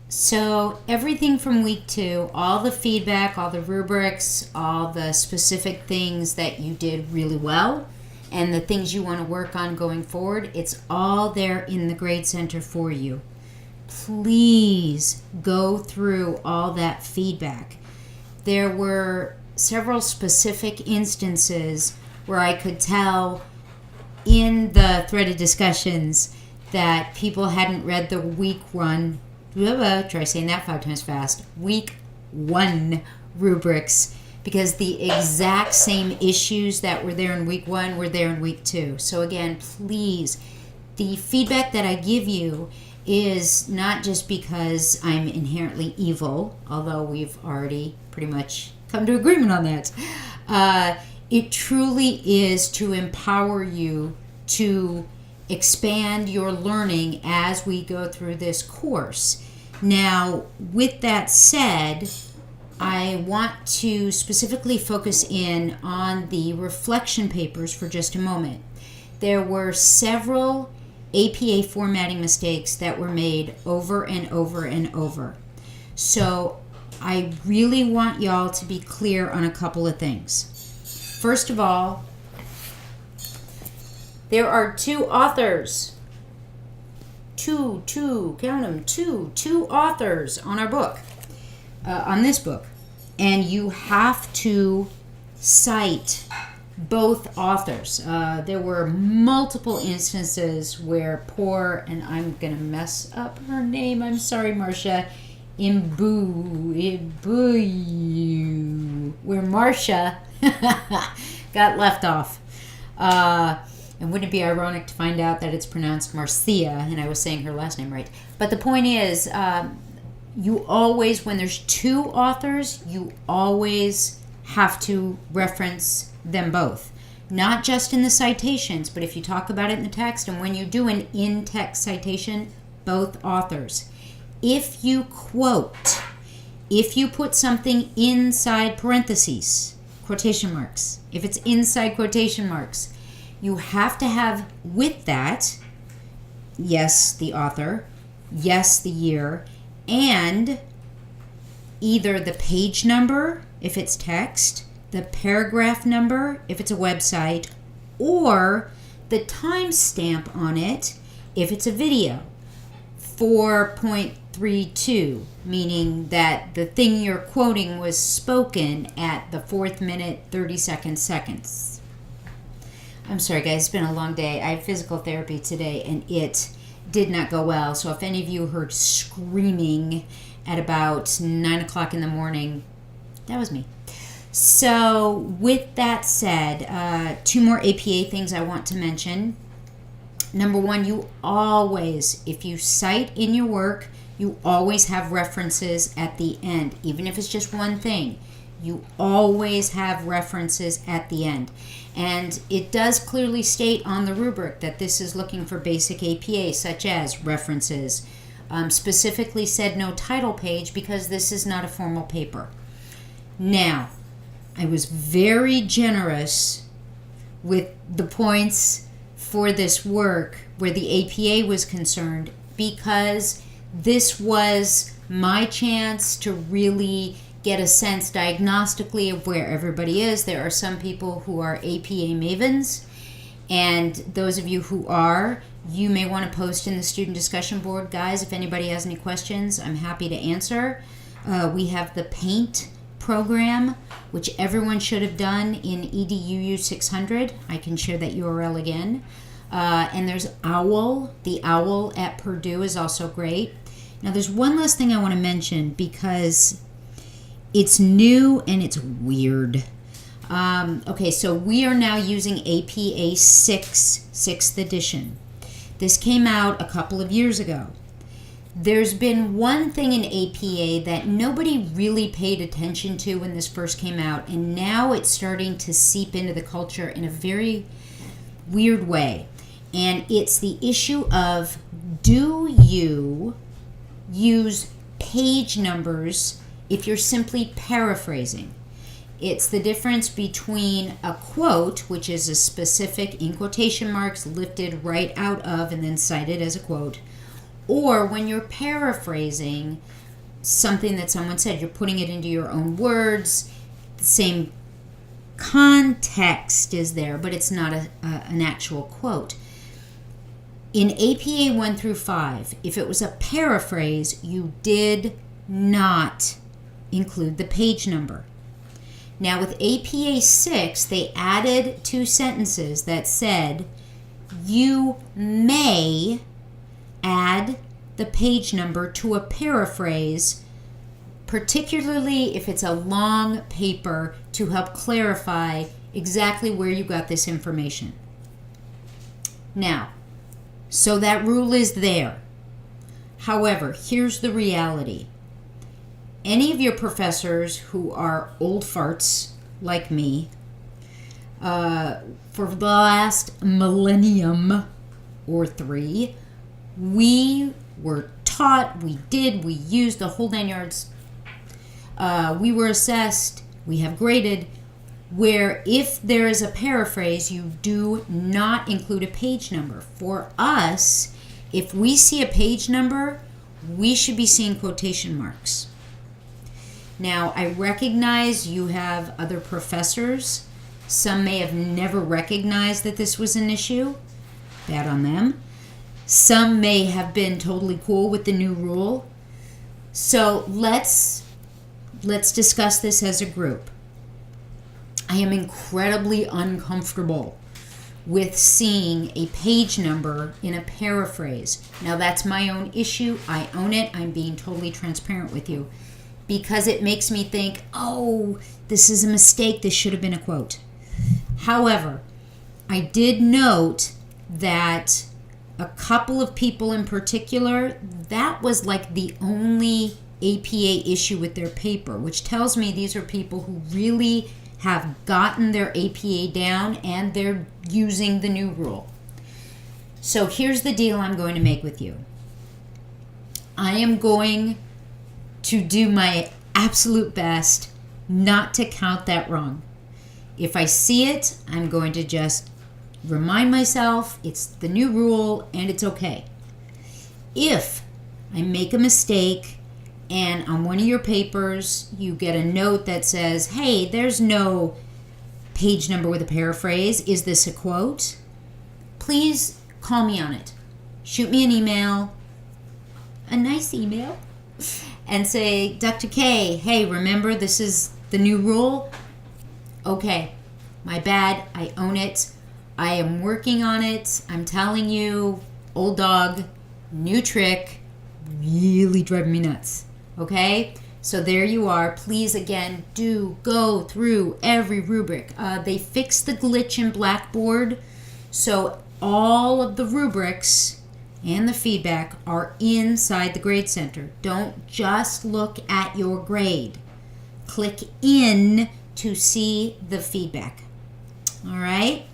So everything from week 2, all the feedback, all the rubrics, all the specific things that you did really well, and the things you want to work on going forward, it's all there in the Grade Center for you. Please go through all that feedback. There were several specific instances where I could tell in the threaded discussions that people hadn't read the week 1, try saying that 5 times fast, week 1 rubrics, because the exact same issues that were there in week 1 were there in week 2. So again, please, the feedback that I give you is not just because I'm inherently evil, although we've already pretty much come to agreement on that. It truly is to empower you to expand your learning as we go through this course. Now, with that said, I want to specifically focus in on the reflection papers for just a moment. There were several APA formatting mistakes that were made over and over and over. So I really want y'all to be clear on a couple of things. First of all, there are 2 authors. Count them, two authors on our book, on this book. And you have to cite both authors. There were multiple instances where and I'm going to mess up her name, I'm sorry, Marcia, where Marcia got left off. And wouldn't it be ironic to find out that it's pronounced Marcia, and I was saying her last name right. But the point is, you always, when there's 2 authors, you always have to reference them both. Not just in the citations, but if you talk about it in the text, and when you do an in-text citation, both authors. If you quote, if you put something inside parentheses, quotation marks, if it's inside quotation marks, you have to have with that, yes, the author, yes, the year, and either the page number, if it's text, the paragraph number, if it's a website, or the timestamp on it, if it's a video. 4.32, meaning that the thing you're quoting was spoken at the 4th minute, 32nd seconds. I'm sorry, guys. It's been a long day. I had physical therapy today, and it did not go well. So if any of you heard screaming at about 9 o'clock in the morning, that was me. So with that said, 2 more APA things I want to mention. Number 1, you always, if you cite in your work, you always have references at the end. Even if it's just one thing, you always have references at the end. And it does clearly state on the rubric that this is looking for basic APA, such as references. Specifically said no title page because this is not a formal paper. Now, I was very generous with the points for this work where the APA was concerned, because this was my chance to really get a sense diagnostically of where everybody is. There are some people who are APA mavens, and those of you who are, you may want to post in the student discussion board. Guys, if anybody has any questions, I'm happy to answer. We have the PAINT program, which everyone should have done in EDUU 600. I can share that URL again. And there's OWL. The OWL at Purdue is also great. Now, there's one last thing I want to mention because it's new and it's weird. Okay, so we are now using APA 6, 6th edition. This came out a couple of years ago. There's been one thing in APA that nobody really paid attention to when this first came out, and now it's starting to seep into the culture in a very weird way. And it's the issue of, do you use page numbers if you're simply paraphrasing? It's the difference between a quote, which is a specific, in quotation marks, lifted right out of and then cited as a quote, Or when you're paraphrasing something that someone said, you're putting it into your own words. The same context is there, but it's not an actual quote. In APA 1 through 5, if it was a paraphrase, you did not include the page number. Now with APA 6, they added 2 sentences that said, you may add the page number to a paraphrase, particularly if it's a long paper, to help clarify exactly where you got this information. Now, so that rule is there. However, here's the reality. Any of your professors who are old farts like me, for the last millennium or 3, we were taught, we used the whole 9 yards. We were assessed, we have graded, where if there is a paraphrase, you do not include a page number. For us, if we see a page number, we should be seeing quotation marks. Now, I recognize you have other professors. Some may have never recognized that this was an issue. Bad on them. Some may have been totally cool with the new rule. So let's discuss this as a group. I am incredibly uncomfortable with seeing a page number in a paraphrase. Now, that's my own issue. I own it. I'm being totally transparent with you because it makes me think, oh, this is a mistake. This should have been a quote. However, I did note that a couple of people in particular, that was like the only APA issue with their paper, which tells me these are people who really have gotten their APA down and they're using the new rule. So here's the deal I'm going to make with you. I am going to do my absolute best not to count that wrong. If I see it, I'm going to just remind myself it's the new rule and it's okay. If I make a mistake and on one of your papers you get a note that says, hey, there's no page number with a paraphrase, is this a quote? Please call me on it. Shoot me an email, a nice email, and say, Dr. K, hey, remember this is the new rule? Okay, my bad, I own it. I am working on it. I'm telling you, old dog, new trick, really driving me nuts. Okay? So there you are. Please, again, do go through every rubric. They fixed the glitch in Blackboard, so all of the rubrics and the feedback are inside the grade center. Don't just look at your grade. Click in to see the feedback. All right?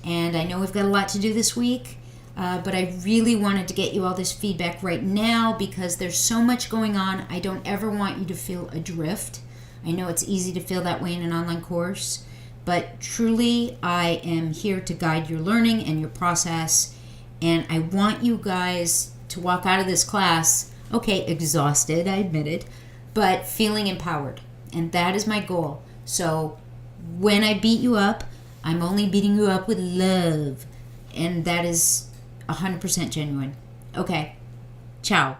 And I know we've got a lot to do this week, but I really wanted to get you all this feedback right now because there's so much going on. I don't ever want you to feel adrift. I know it's easy to feel that way in an online course, but truly I am here to guide your learning and your process, and I want you guys to walk out of this class, okay, exhausted, I admit it, but feeling empowered, and that is my goal. So when I beat you up, I'm only beating you up with love. And that is 100% genuine. Okay. Ciao.